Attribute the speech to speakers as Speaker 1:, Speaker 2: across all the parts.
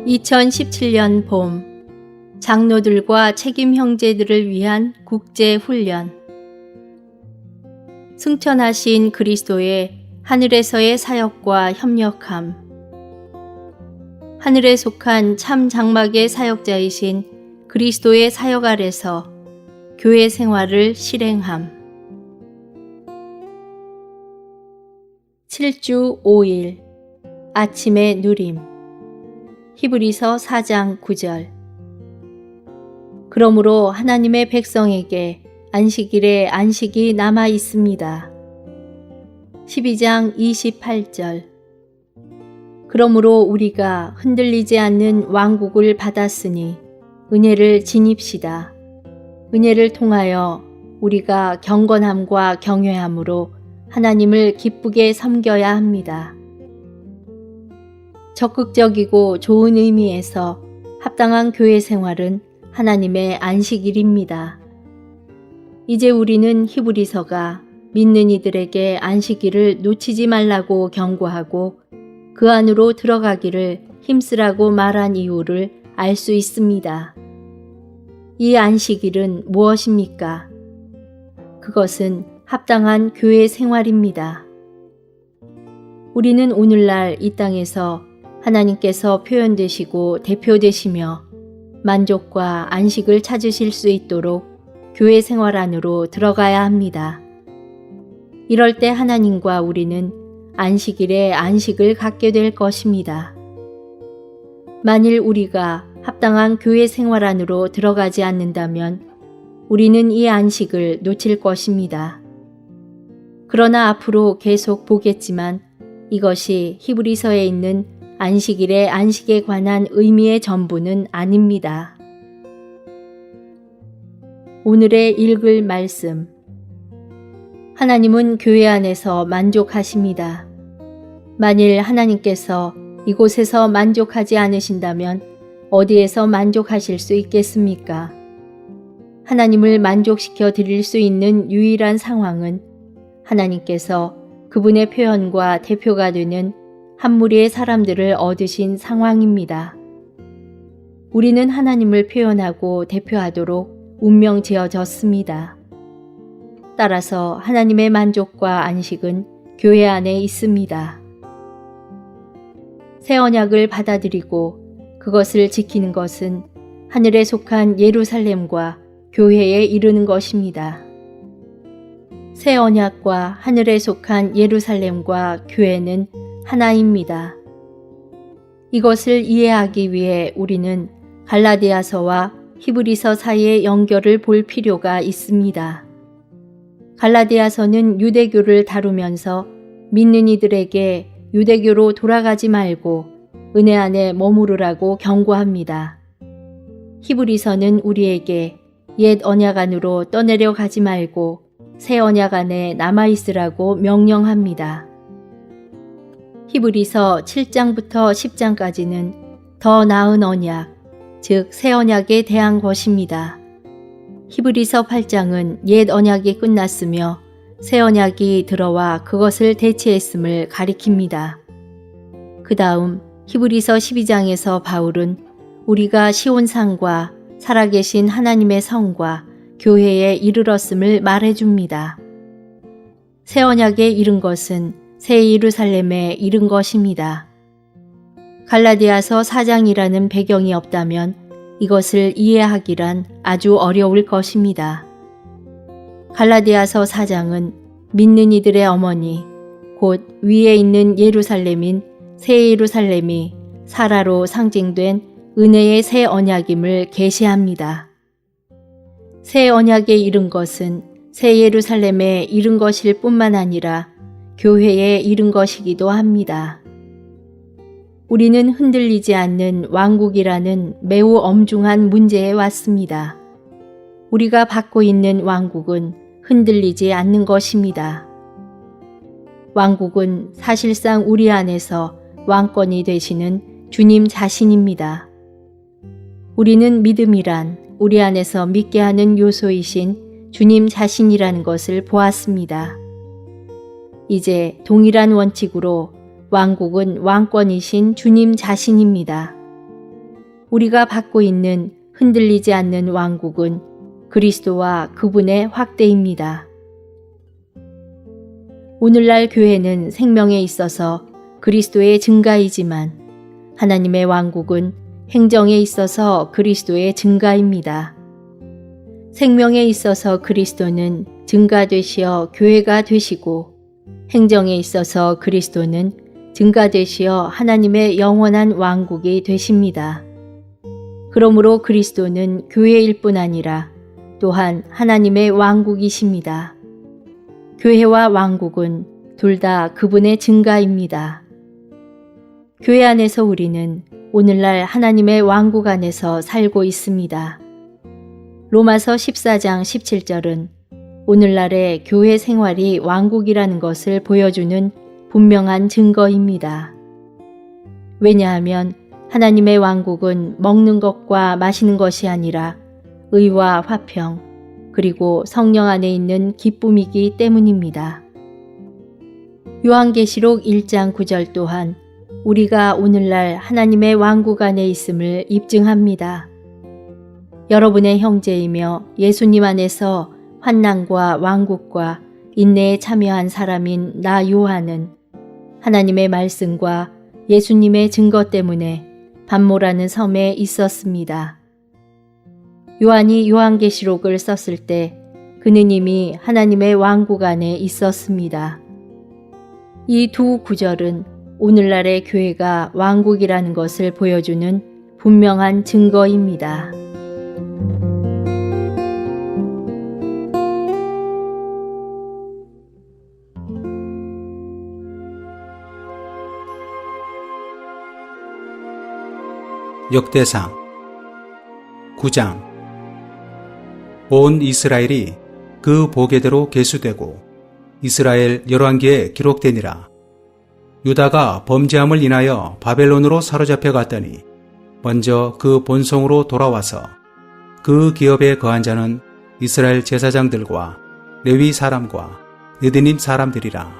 Speaker 1: 2017년 봄, 장로들과 책임 형제들을 위한 국제 훈련. 승천하신 그리스도의 하늘에서의 사역과 협력함. 하늘에 속한 참 장막의 사역자이신 그리스도의 사역 아래서 교회 생활을 실행함. 7주 5일 아침의 누림. 히브리서 4장 9절. 그러므로 하나님의 백성에게 안식일에 안식이 남아 있습니다. 12장 28절. 그러므로 우리가 흔들리지 않는 왕국을 받았으니 은혜를 지닙시다. 은혜를 통하여 우리가 경건함과 경외함으로 하나님을 기쁘게 섬겨야 합니다. 적극적이고 좋은 의미에서 합당한 교회 생활은 하나님의 안식일입니다. 이제 우리는 히브리서가 믿는 이들에게 안식일을 놓치지 말라고 경고하고 그 안으로 들어가기를 힘쓰라고 말한 이유를 알 수 있습니다. 이 안식일은 무엇입니까? 그것은 합당한 교회 생활입니다. 우리는 오늘날 이 땅에서 하나님께서 표현되시고 대표되시며 만족과 안식을 찾으실 수 있도록 교회 생활 안으로 들어가야 합니다. 이럴 때 하나님과 우리는 안식일에 안식을 갖게 될 것입니다. 만일 우리가 합당한 교회 생활 안으로 들어가지 않는다면 우리는 이 안식을 놓칠 것입니다. 그러나 앞으로 계속 보겠지만 이것이 히브리서에 있는 안식일의 안식에 관한 의미의 전부는 아닙니다. 오늘의 읽을 말씀. 하나님은 교회 안에서 만족하십니다. 만일 하나님께서 이곳에서 만족하지 않으신다면 어디에서 만족하실 수 있겠습니까? 하나님을 만족시켜 드릴 수 있는 유일한 상황은 하나님께서 그분의 표현과 대표가 되는 한 무리의 사람들을 얻으신 상황입니다. 우리는 하나님을 표현하고 대표하도록 운명 지어졌습니다. 따라서 하나님의 만족과 안식은 교회 안에 있습니다. 새 언약을 받아들이고 그것을 지키는 것은 하늘에 속한 예루살렘과 교회에 이르는 것입니다. 새 언약과 하늘에 속한 예루살렘과 교회는 하나입니다. 이것을 이해하기 위해 우리는 갈라디아서와 히브리서 사이의 연결을 볼 필요가 있습니다. 갈라디아서는 유대교를 다루면서 믿는 이들에게 유대교로 돌아가지 말고 은혜 안에 머무르라고 경고합니다. 히브리서는 우리에게 옛 언약 안으로 떠내려 가지 말고 새 언약 안에 남아있으라고 명령합니다. 히브리서 7장부터 10장까지는 더 나은 언약, 즉 새 언약에 대한 것입니다. 히브리서 8장은 옛 언약이 끝났으며 새 언약이 들어와 그것을 대체했음을 가리킵니다. 그 다음 히브리서 12장에서 바울은 우리가 시온산과 살아계신 하나님의 성과 교회에 이르렀음을 말해줍니다. 새 언약에 이른 것은 새 예루살렘에 이른 것입니다. 갈라디아서 4장이라는 배경이 없다면 이것을 이해하기란 아주 어려울 것입니다. 갈라디아서 4장은 믿는 이들의 어머니, 곧 위에 있는 예루살렘인 새 예루살렘이 사라로 상징된 은혜의 새 언약임을 계시합니다. 새 언약에 이른 것은 새 예루살렘에 이른 것일 뿐만 아니라 교회에 이른 것이기도 합니다. 우리는 흔들리지 않는 왕국이라는 매우 엄중한 문제에 왔습니다. 우리가 받고 있는 왕국은 흔들리지 않는 것입니다. 왕국은 사실상 우리 안에서 왕권이 되시는 주님 자신입니다. 우리는 믿음이란 우리 안에서 믿게 하는 요소이신 주님 자신이라는 것을 보았습니다. 이제 동일한 원칙으로 왕국은 왕권이신 주님 자신입니다. 우리가 받고 있는 흔들리지 않는 왕국은 그리스도와 그분의 확대입니다. 오늘날 교회는 생명에 있어서 그리스도의 증가이지만 하나님의 왕국은 행정에 있어서 그리스도의 증가입니다. 생명에 있어서 그리스도는 증가되시어 교회가 되시고 행정에 있어서 그리스도는 증가되시어 하나님의 영원한 왕국이 되십니다. 그러므로 그리스도는 교회일 뿐 아니라 또한 하나님의 왕국이십니다. 교회와 왕국은 둘 다 그분의 증가입니다. 교회 안에서 우리는 오늘날 하나님의 왕국 안에서 살고 있습니다. 로마서 14장 17절은 오늘날의 교회 생활이 왕국이라는 것을 보여주는 분명한 증거입니다. 왜냐하면 하나님의 왕국은 먹는 것과 마시는 것이 아니라 의와 화평, 그리고 성령 안에 있는 기쁨이기 때문입니다. 요한계시록 1장 9절 또한 우리가 오늘날 하나님의 왕국 안에 있음을 입증합니다. 여러분의 형제이며 예수님 안에서 환난과 왕국과 인내에 참여한 사람인 나 요한은 하나님의 말씀과 예수님의 증거 때문에 반모라는 섬에 있었습니다. 요한이 요한계시록을 썼을 때 그는 이미 하나님의 왕국 안에 있었습니다. 이 두 구절은 오늘날의 교회가 왕국이라는 것을 보여주는 분명한 증거입니다.
Speaker 2: 역대상 9장 온 이스라엘이 그 보게대로 계수되고 이스라엘 열왕기에 기록되니라. 유다가 범죄함을 인하여 바벨론으로 사로잡혀 갔더니 먼저 그 본성으로 돌아와서 그 기업에 거한 자는 이스라엘 제사장들과 레위 사람과 느디님 사람들이라.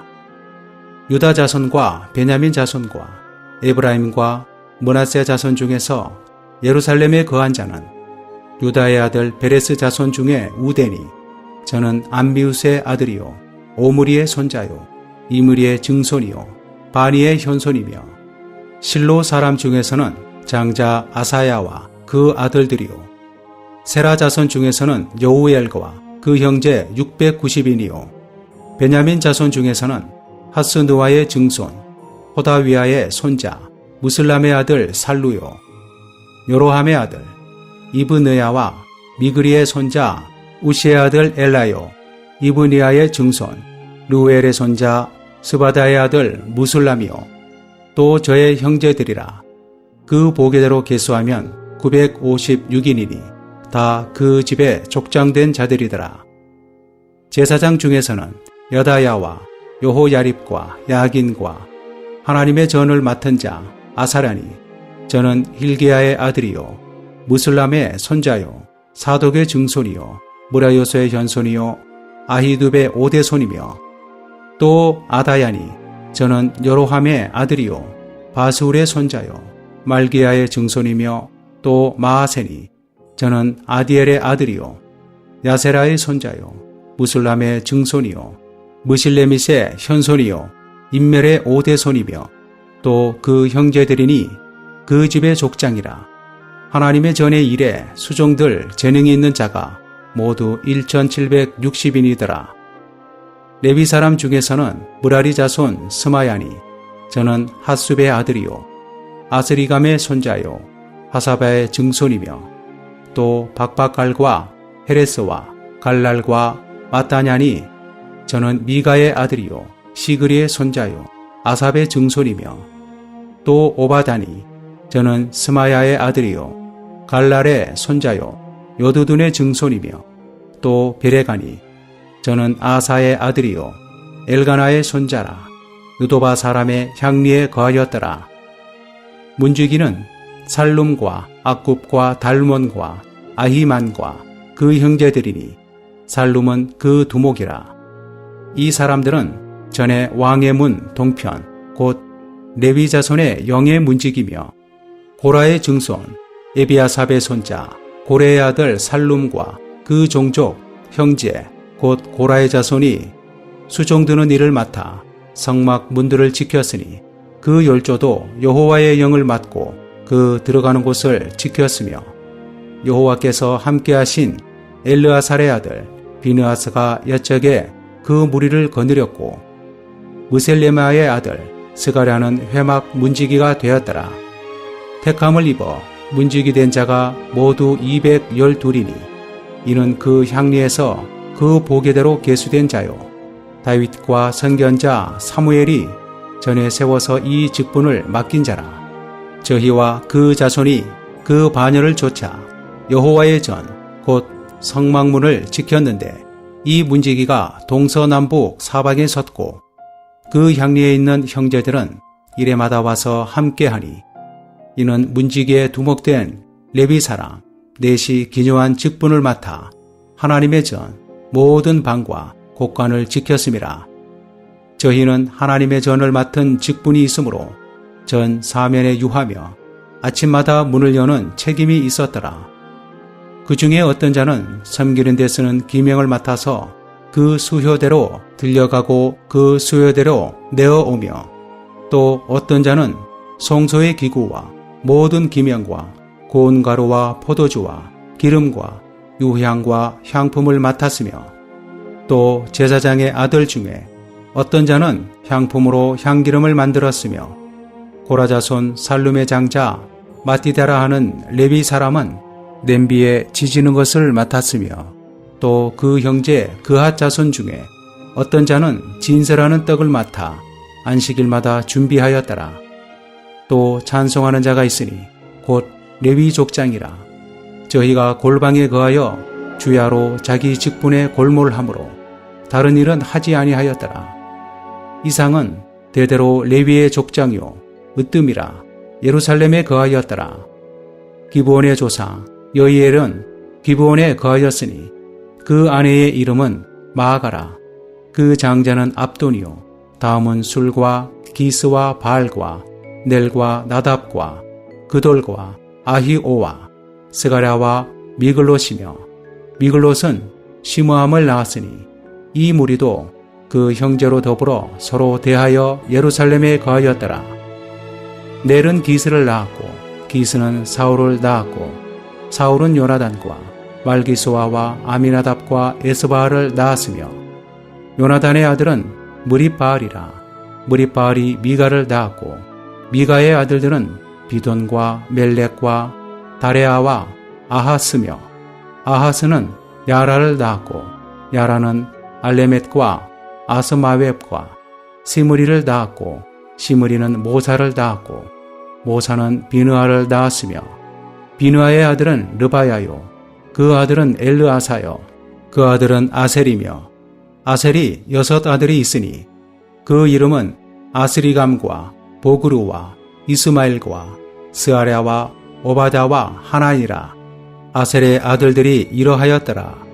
Speaker 2: 유다 자손과 베냐민 자손과 에브라임과 므낫세 자손 중에서 예루살렘에 거한 자는 유다의 아들 베레스 자손 중에 우덴이, 저는 암미우스의 아들이요 오므리의 손자요 이므리의 증손이요 바니의 현손이며 실로 사람 중에서는 장자 아사야와 그 아들들이요 세라 자손 중에서는 여우엘과 그 형제 690인이요 베냐민 자손 중에서는 하스누아의 증손 호다위아의 손자 무슬람의 아들 살루요 요로함의 아들 이브느야와 미그리의 손자 우시의 아들 엘라요 이브니아의 증손 루엘의 손자 스바다의 아들 무술람이요 또 저의 형제들이라. 그 보게대로 계수하면 956인이니 다 그 집에 족장된 자들이더라. 제사장 중에서는 여다야와 요호야립과 야긴과 하나님의 전을 맡은 자 아사라니, 저는 힐기야의 아들이요 무슬람의 손자요 사독의 증손이요 무라요소의 현손이요 아히두베의 오대손이며 또 아다야니, 저는 여로함의 아들이요 바스울의 손자요 말기야의 증손이며 또 마하세니, 저는 아디엘의 아들이요 야세라의 손자요 무슬람의 증손이요 무실레밋의 현손이요 임멜의 오대손이며 또 그 형제들이니 그 집의 족장이라. 하나님의 전의 일에 수종들 재능이 있는 자가 모두 1760인이더라. 레위 사람 중에서는 무라리 자손 스마야니, 저는 핫숲의 아들이요 아스리감의 손자요 하사바의 증손이며 또 박박갈과 헤레스와 갈랄과 마타냐니, 저는 미가의 아들이요 시그리의 손자요 아삽의 증손이며 또 오바다니, 저는 스마야의 아들이요 갈랄의 손자요 요두둔의 증손이며 또 베레가니, 저는 아사의 아들이요 엘가나의 손자라. 느도바 사람의 향리에 거하였더라. 문지기는 살룸과 악굽과 달몬과 아히만과 그 형제들이니 살룸은 그 두목이라. 이 사람들은 전에 왕의 문 동편 곧 레위 자손의 영의 문지기며 고라의 증손 에비아삽의 손자 고레의 아들 살룸과 그 종족, 형제, 곧 고라의 자손이 수종드는 일을 맡아 성막 문들을 지켰으니 그 열조도 여호와의 영을 맡고 그 들어가는 곳을 지켰으며 여호와께서 함께하신 엘르아살의 아들 비느하스가 옛적에 그 무리를 거느렸고 무셀레마의 아들 스가랴는 회막 문지기가 되었더라. 택함을 입어 문지기 된 자가 모두 212이니 이는 그 향리에서 그 보게대로 계수된 자요. 다윗과 선견자 사무엘이 전에 세워서 이 직분을 맡긴 자라. 저희와 그 자손이 그 반열을 좇아 여호와의 전 곧 성막문을 지켰는데 이 문지기가 동서남북 사방에 섰고 그 향리에 있는 형제들은 이레마다 와서 함께하니 이는 문지기에 두목된 레위 사람 넷이 기묘한 직분을 맡아 하나님의 전 모든 방과 곳간을 지켰음이라. 저희는 하나님의 전을 맡은 직분이 있으므로 전 사면에 유하며 아침마다 문을 여는 책임이 있었더라. 그 중에 어떤 자는 섬기는 데 쓰는 기명을 맡아서 그 수효대로 들려가고 그 수효대로 내어오며 또 어떤 자는 성소의 기구와 모든 기명과 고운 가루와 포도주와 기름과 유향과 향품을 맡았으며 또 제사장의 아들 중에 어떤 자는 향품으로 향기름을 만들었으며 고라자손 살룸의 장자 마띠다라 하는 레위 사람은 냄비에 지지는 것을 맡았으며 또 그 형제 그핫 자손 중에 어떤 자는 진설하는 떡을 맡아 안식일마다 준비하였더라. 또 찬송하는 자가 있으니 곧 레위 족장이라. 저희가 골방에 거하여 주야로 자기 직분에 골몰하므로 다른 일은 하지 아니하였더라. 이상은 대대로 레위의 족장이요 으뜸이라 예루살렘에 거하였더라. 기브온의 조상 여이엘은 기브온에 거하였으니 그 아내의 이름은 마아가라. 그 장자는 압돈이요 다음은 술과 기스와 바알과 넬과 나답과 그돌과 아히오와 스가랴와 미글롯이며 미글롯은 시므함을 낳았으니 이 무리도 그 형제로 더불어 서로 대하여 예루살렘에 거하였더라. 넬은 기스를 낳았고 기스는 사울을 낳았고 사울은 요나단과 말기수아와 아미나답과 에스바알을 낳았으며 요나단의 아들은 무립바알이라. 무립바알이 미가를 낳았고 미가의 아들들은 비돈과 멜렉과 다레아와 아하스며 아하스는 야라를 낳았고 야라는 알레멧과 아스마웹과 시므리를 낳았고 시므리는 모사를 낳았고 모사는 비느아를 낳았으며 비느아의 아들은 르바야요 그 아들은 엘르아사요 그 아들은 아셀이며 아셀이 6 아들이 있으니 그 이름은 아스리감과 보그루와 이스마엘과 스아랴와 오바다와 하나니라. 아셀의 아들들이 이러하였더라.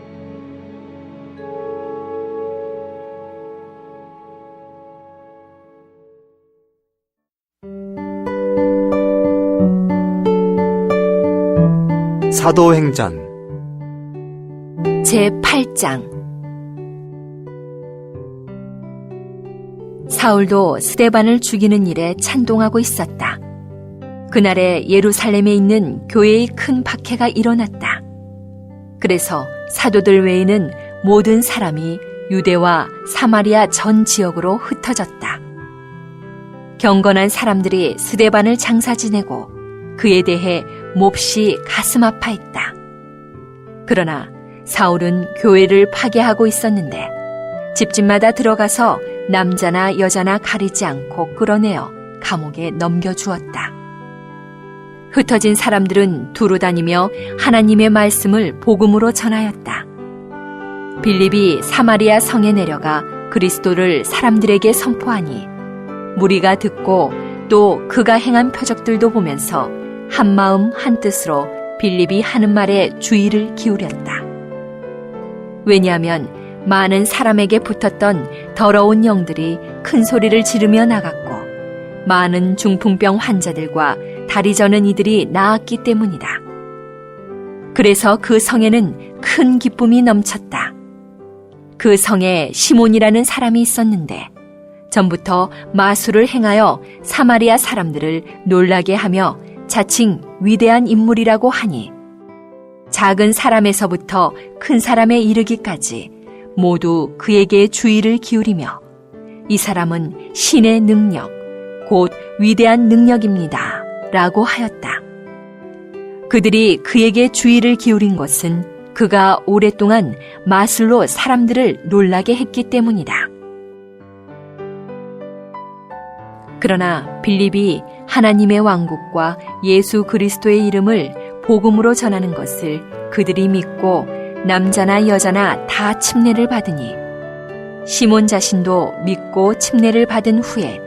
Speaker 3: 사도행전
Speaker 4: 제8장 사울도 스데반을 죽이는 일에 찬동하고 있었다. 그날에 예루살렘에 있는 교회의 큰 박해가 일어났다. 그래서 사도들 외에는 모든 사람이 유대와 사마리아 전 지역으로 흩어졌다. 경건한 사람들이 스데반을 장사 지내고 그에 대해 몹시 가슴 아파했다. 그러나 사울은 교회를 파괴하고 있었는데 집집마다 들어가서 남자나 여자나 가리지 않고 끌어내어 감옥에 넘겨주었다. 흩어진 사람들은 두루 다니며 하나님의 말씀을 복음으로 전하였다. 빌립이 사마리아 성에 내려가 그리스도를 사람들에게 선포하니 무리가 듣고 또 그가 행한 표적들도 보면서 한마음 한뜻으로 빌립이 하는 말에 주의를 기울였다. 왜냐하면 많은 사람에게 붙었던 더러운 영들이 큰 소리를 지르며 나갔고 많은 중풍병 환자들과 다리 저는 이들이 나았기 때문이다. 그래서 그 성에는 큰 기쁨이 넘쳤다. 그 성에 시몬이라는 사람이 있었는데 전부터 마술을 행하여 사마리아 사람들을 놀라게 하며 자칭 위대한 인물이라고 하니 작은 사람에서부터 큰 사람에 이르기까지 모두 그에게 주의를 기울이며 이 사람은 신의 능력, 곧 위대한 능력입니다. 라고 하였다. 그들이 그에게 주의를 기울인 것은 그가 오랫동안 마술로 사람들을 놀라게 했기 때문이다. 그러나 빌립이 하나님의 왕국과 예수 그리스도의 이름을 복음으로 전하는 것을 그들이 믿고 남자나 여자나 다 침례를 받으니 시몬 자신도 믿고 침례를 받은 후에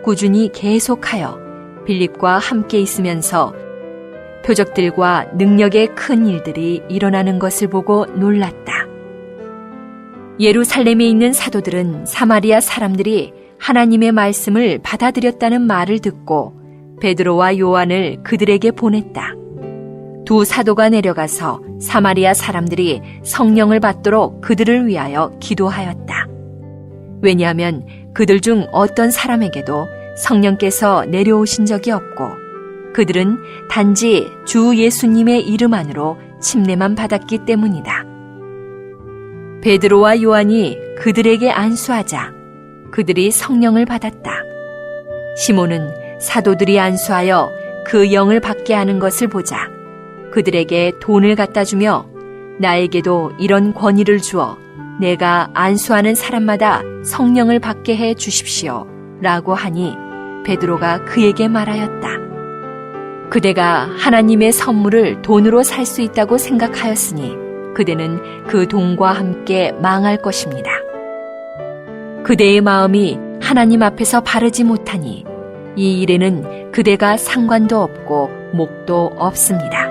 Speaker 4: 꾸준히 계속하여 빌립과 함께 있으면서 표적들과 능력의 큰 일들이 일어나는 것을 보고 놀랐다. 예루살렘에 있는 사도들은 사마리아 사람들이 하나님의 말씀을 받아들였다는 말을 듣고 베드로와 요한을 그들에게 보냈다. 두 사도가 내려가서 사마리아 사람들이 성령을 받도록 그들을 위하여 기도하였다. 왜냐하면 그들 중 어떤 사람에게도 성령께서 내려오신 적이 없고 그들은 단지 주 예수님의 이름 안으로 침례만 받았기 때문이다. 베드로와 요한이 그들에게 안수하자 그들이 성령을 받았다. 시몬은 사도들이 안수하여 그 영을 받게 하는 것을 보자 그들에게 돈을 갖다 주며 나에게도 이런 권위를 주어 내가 안수하는 사람마다 성령을 받게 해 주십시오. 라고 하니 베드로가 그에게 말하였다. 그대가 하나님의 선물을 돈으로 살 수 있다고 생각하였으니 그대는 그 돈과 함께 망할 것입니다. 그대의 마음이 하나님 앞에서 바르지 못하니 이 일에는 그대가 상관도 없고 목도 없습니다.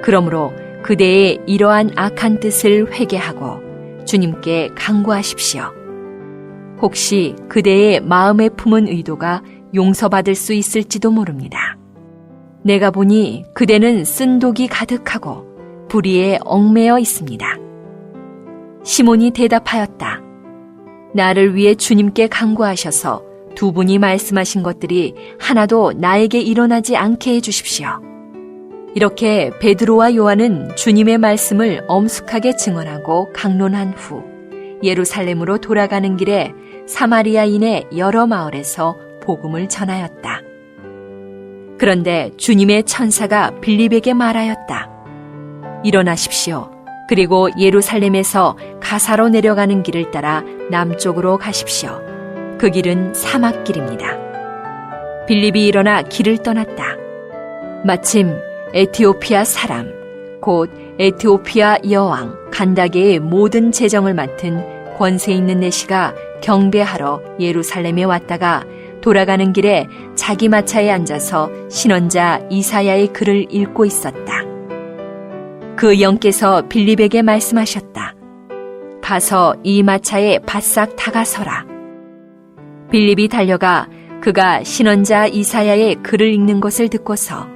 Speaker 4: 그러므로 그대의 이러한 악한 뜻을 회개하고 주님께 간구하십시오. 혹시 그대의 마음에 품은 의도가 용서받을 수 있을지도 모릅니다. 내가 보니 그대는 쓴 독이 가득하고 불의에 얽매여 있습니다. 시몬이 대답하였다. 나를 위해 주님께 간구하셔서 두 분이 말씀하신 것들이 하나도 나에게 일어나지 않게 해주십시오. 이렇게 베드로와 요한은 주님의 말씀을 엄숙하게 증언하고 강론한 후 예루살렘으로 돌아가는 길에 사마리아인의 여러 마을에서 복음을 전하였다. 그런데 주님의 천사가 빌립에게 말하였다. 일어나십시오. 그리고 예루살렘에서 가사로 내려가는 길을 따라 남쪽으로 가십시오. 그 길은 사막길입니다. 빌립이 일어나 길을 떠났다. 마침 에티오피아 사람, 곧 에티오피아 여왕 간다게의 모든 재정을 맡은 권세 있는 내시가 경배하러 예루살렘에 왔다가 돌아가는 길에 자기 마차에 앉아서 신원자 이사야의 글을 읽고 있었다. 그 영께서 빌립에게 말씀하셨다. 가서 이 마차에 바싹 다가서라. 빌립이 달려가 그가 신원자 이사야의 글을 읽는 것을 듣고서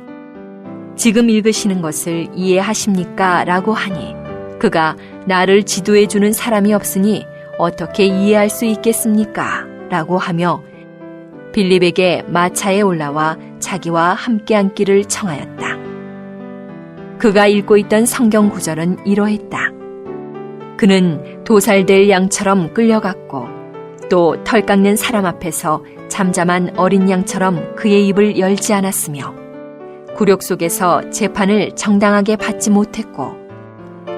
Speaker 4: 지금 읽으시는 것을 이해하십니까? 라고 하니 그가 나를 지도해 주는 사람이 없으니 어떻게 이해할 수 있겠습니까? 라고 하며 빌립에게 마차에 올라와 자기와 함께 앉기를 청하였다. 그가 읽고 있던 성경 구절은 이러했다. 그는 도살될 양처럼 끌려갔고 또 털 깎는 사람 앞에서 잠잠한 어린 양처럼 그의 입을 열지 않았으며 굴욕 속에서 재판을 정당하게 받지 못했고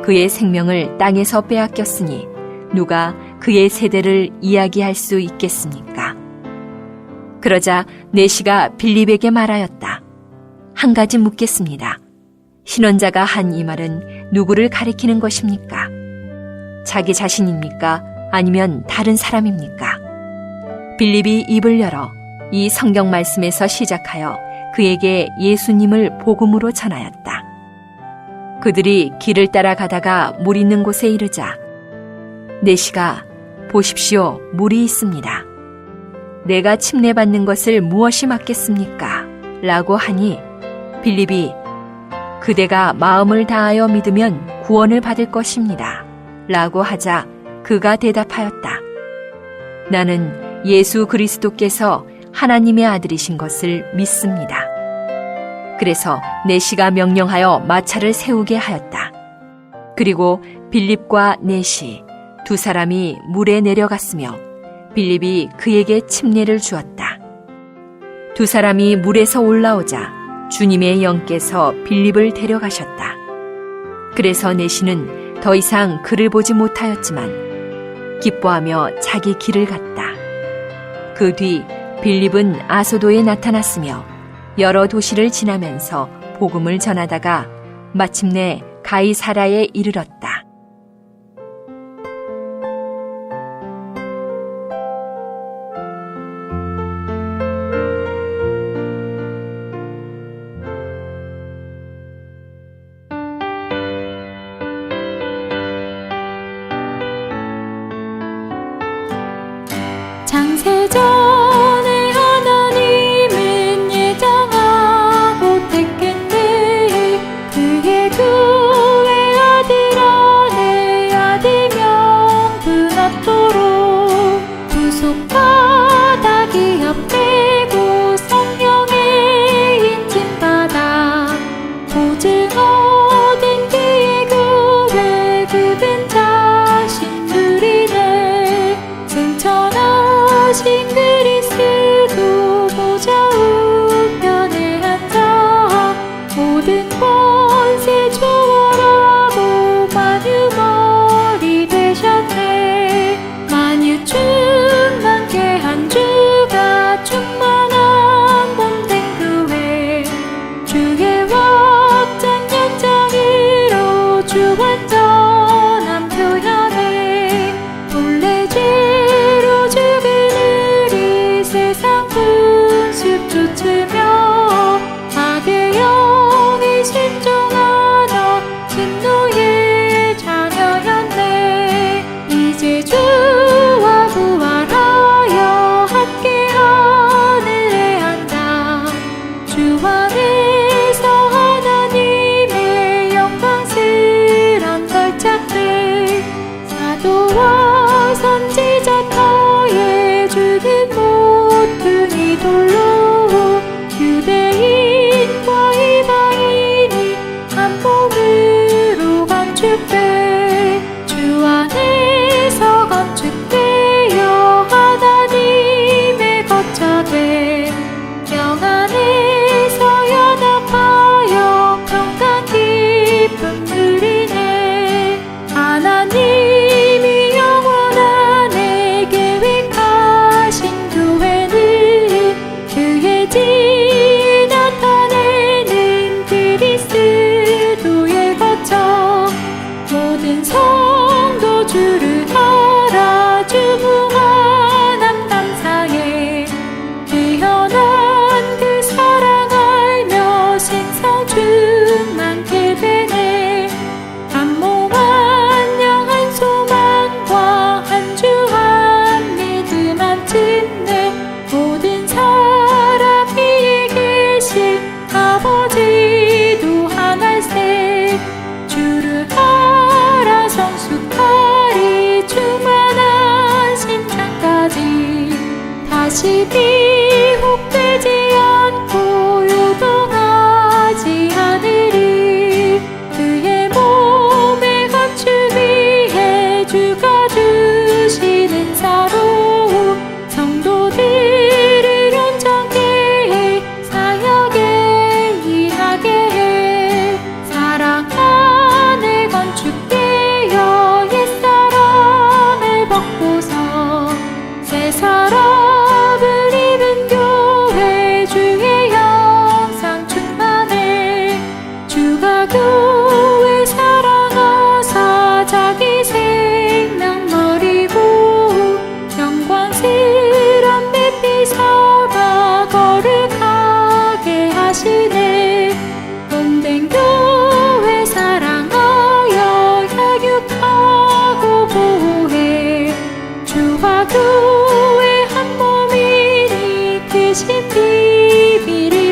Speaker 4: 그의 생명을 땅에서 빼앗겼으니 누가 그의 세대를 이야기할 수 있겠습니까? 그러자 내시가 빌립에게 말하였다. 한 가지 묻겠습니다. 신원자가 한 이 말은 누구를 가리키는 것입니까? 자기 자신입니까? 아니면 다른 사람입니까? 빌립이 입을 열어 이 성경 말씀에서 시작하여 그에게 예수님을 복음으로 전하였다. 그들이 길을 따라 가다가 물 있는 곳에 이르자 내시가 보십시오, 물이 있습니다. 내가 침례받는 것을 무엇이 맞겠습니까? 라고 하니 빌립이 그대가 마음을 다하여 믿으면 구원을 받을 것입니다. 라고 하자 그가 대답하였다. 나는 예수 그리스도께서 하나님의 아들이신 것을 믿습니다. 그래서 내시가 명령하여 마차를 세우게 하였다. 그리고 빌립과 내시 두 사람이 물에 내려갔으며 빌립이 그에게 침례를 주었다. 두 사람이 물에서 올라오자 주님의 영께서 빌립을 데려가셨다. 그래서 내시는 더 이상 그를 보지 못하였지만 기뻐하며 자기 길을 갔다. 그 뒤 빌립은 아소도에 나타났으며 여러 도시를 지나면서 복음을 전하다가 마침내 가이사랴에 이르렀다.
Speaker 3: 창세전에 하나님은 예정하고 택했네. 그의 구의 아들 안에 아들 명분 얻도록 구속 바닥이 앞되고 성령의 인침 받아 보증 얻은 그의 구에 그분 자신 누리네. 승천하신 그리스도 보좌 우편에 앉아 모든 권세 초월하고 만유머리 되셨네. 만유 충만케 한 주가 충만한 몸된 교회 주의 확장 연장으로 주 완전한 표현에 본래 죄로 죽은 우리 세상 분습 쫓으며 악의 영에 순종하여 진노의 자녀였네. 이제 주와 부활하여 함께 하늘에 앉아 주 안에서 하나님의 영광스런 걸작들 사도와 선지자 터에 주는 모퉁이 돌로 유대인과 이방인이 한 몸으로 건축돼 주 안에서 건축되어 하나님의 거처돼 영 안에서 연합하여 평강 기쁨 누리네. 하나님이 영원 안에 계획하신 교회는 그의 지 나타내는 그리스도의 거처 모든 성도 주를 알아 주 무한함 감사해. 뛰어난 그 사랑 알며 생성 충만케 되네. 한 몸 한 영 한 소망과 한 주 한 믿음 한 침례 모든 사람 위에 계신 아버지도 하나일세. 주를 알아 성숙하리 충만한 신장까지 다시 미혹되지 않고 요동하지 않으리. 그의 몸의 감추 위에 주가 주시는 사로 성도들을 온전케 해 사역에 일하게 해. 사랑 안에 건축되어 옛사람을 벗고서 새 사람을 입은 교회 주의 영상 충만해. 주가 교회 사랑하사 자기 생명 버리고 영광스런 빛이 삼아 거룩하게 하시네. 몸된 교회 사랑하여 양육하고 보호해. 주와 교회 한 몸이니 크신 비밀을